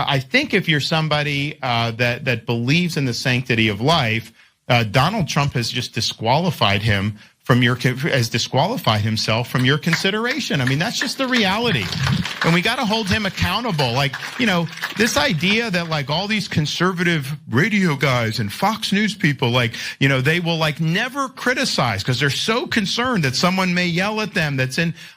I think if you're somebody that believes in the sanctity of life, Donald Trump has just disqualified himself from your consideration. I mean, that's just the reality. And we got to hold him accountable. Like, this idea that like all these conservative radio guys and Fox News people, like, they will like never criticize because they're so concerned that someone may yell at them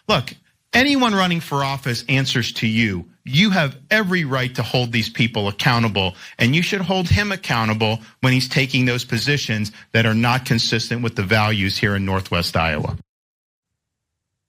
look, anyone running for office answers to you. You have every right to hold these people accountable, and you should hold him accountable when he's taking those positions that are not consistent with the values here in Northwest Iowa.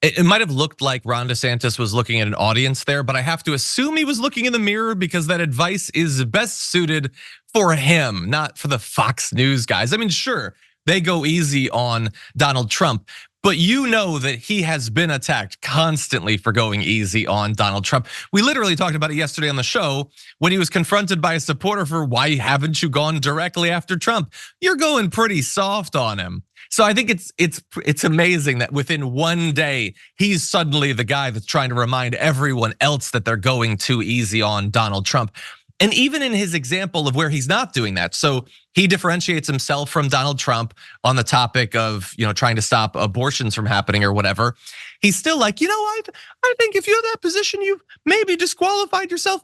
It might have looked like Ron DeSantis was looking at an audience there, but I have to assume he was looking in the mirror because that advice is best suited for him, not for the Fox News guys. I mean, sure, they go easy on Donald Trump, but you know that he has been attacked constantly for going easy on Donald Trump. We literally talked about it yesterday on the show when he was confronted by a supporter for why haven't you gone directly after Trump? You're going pretty soft on him. So I think it's amazing that within one day, he's suddenly the guy that's trying to remind everyone else that they're going too easy on Donald Trump. And even in his example of where he's not doing that, so he differentiates himself from Donald Trump on the topic of trying to stop abortions from happening or whatever. He's still like, I think if you have that position, you've maybe disqualified yourself.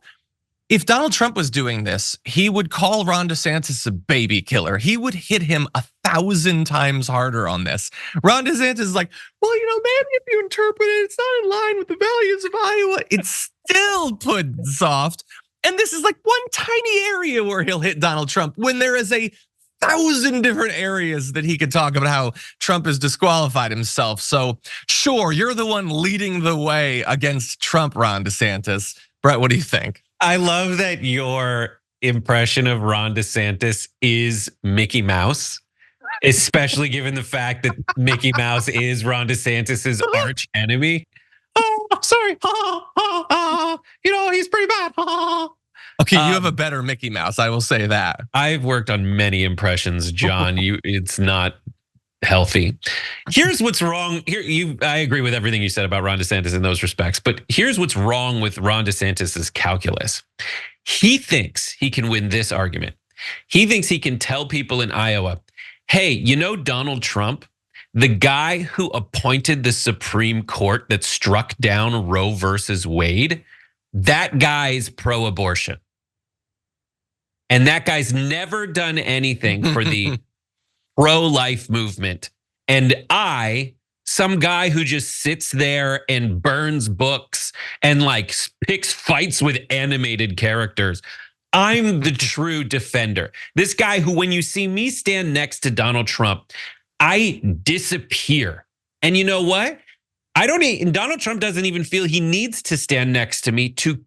If Donald Trump was doing this, he would call Ron DeSantis a baby killer. He would hit him 1,000 times harder on this. Ron DeSantis is like, well, maybe if you interpret it, it's not in line with the values of Iowa. It's still put soft. And this is like one tiny area where he'll hit Donald Trump when there is 1,000 different areas that he could talk about how Trump has disqualified himself. So sure, you're the one leading the way against Trump, Ron DeSantis. Brett, what do you think? I love that your impression of Ron DeSantis is Mickey Mouse, especially given the fact that Mickey Mouse is Ron DeSantis's arch enemy. Oh, sorry. He's pretty bad. Okay, you have a better Mickey Mouse, I will say that. I've worked on many impressions, John. It's not healthy. Here's what's wrong. I agree with everything you said about Ron DeSantis in those respects, but here's what's wrong with Ron DeSantis's calculus. He thinks he can win this argument. He thinks he can tell people in Iowa, hey, Donald Trump, the guy who appointed the Supreme Court that struck down Roe versus Wade, that guy's pro-abortion. And that guy's never done anything for the pro-life movement. And some guy who just sits there and burns books and like picks fights with animated characters, I'm the true defender. This guy who, when you see me stand next to Donald Trump, I disappear. And you know what? Donald Trump doesn't even feel he needs to stand next to me to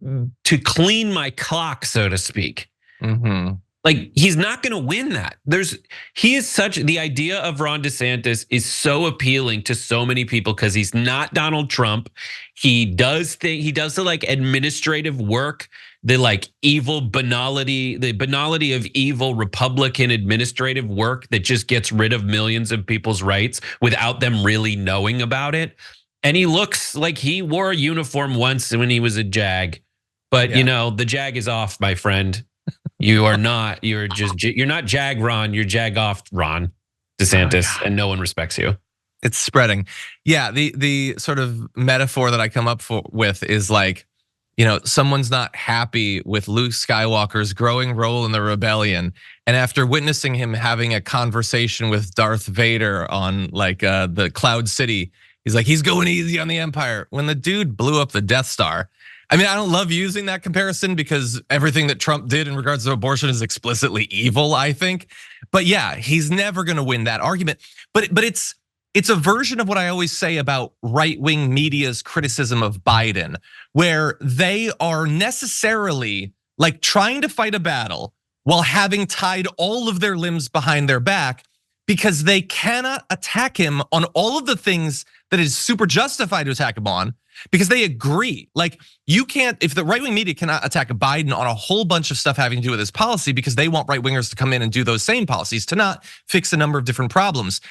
clean my clock, so to speak. Mm-hmm. Like, he's not going to win that. The idea of Ron DeSantis is so appealing to so many people because he's not Donald Trump. He does the like administrative work, the like evil banality, the banality of evil Republican administrative work that just gets rid of millions of people's rights without them really knowing about it. And he looks like he wore a uniform once when he was a JAG, but the JAG is off, my friend. You are not. You're not Jag Ron. You're Jag off Ron DeSantis, and no one respects you. It's spreading. Yeah, the sort of metaphor that I come up with is like, someone's not happy with Luke Skywalker's growing role in the rebellion, and after witnessing him having a conversation with Darth Vader on like the Cloud City, he's like, he's going easy on the Empire when the dude blew up the Death Star. I mean, I don't love using that comparison because everything that Trump did in regards to abortion is explicitly evil, I think. But yeah, he's never gonna win that argument. But it's a version of what I always say about right-wing media's criticism of Biden, where they are necessarily like trying to fight a battle while having tied all of their limbs behind their back because they cannot attack him on all of the things that is super justified to attack him on. Because they agree, like you can't, if the right-wing media cannot attack Biden on a whole bunch of stuff having to do with his policy because they want right-wingers to come in and do those same policies to not fix a number of different problems.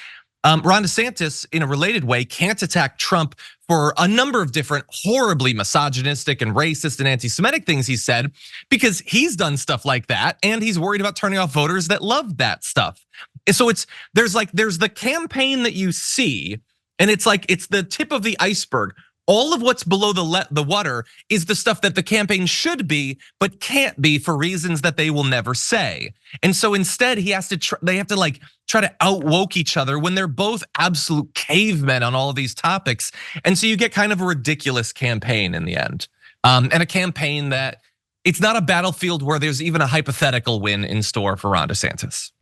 Ron DeSantis, in a related way, can't attack Trump for a number of different horribly misogynistic and racist and anti-Semitic things he said, because he's done stuff like that, and he's worried about turning off voters that love that stuff. And so there's the campaign that you see, and it's the tip of the iceberg. All of what's below the water is the stuff that the campaign should be, but can't be for reasons that they will never say. And so instead, they have to try to outwoke each other when they're both absolute cavemen on all of these topics. And so you get kind of a ridiculous campaign in the end, and a campaign that it's not a battlefield where there's even a hypothetical win in store for Ron DeSantis.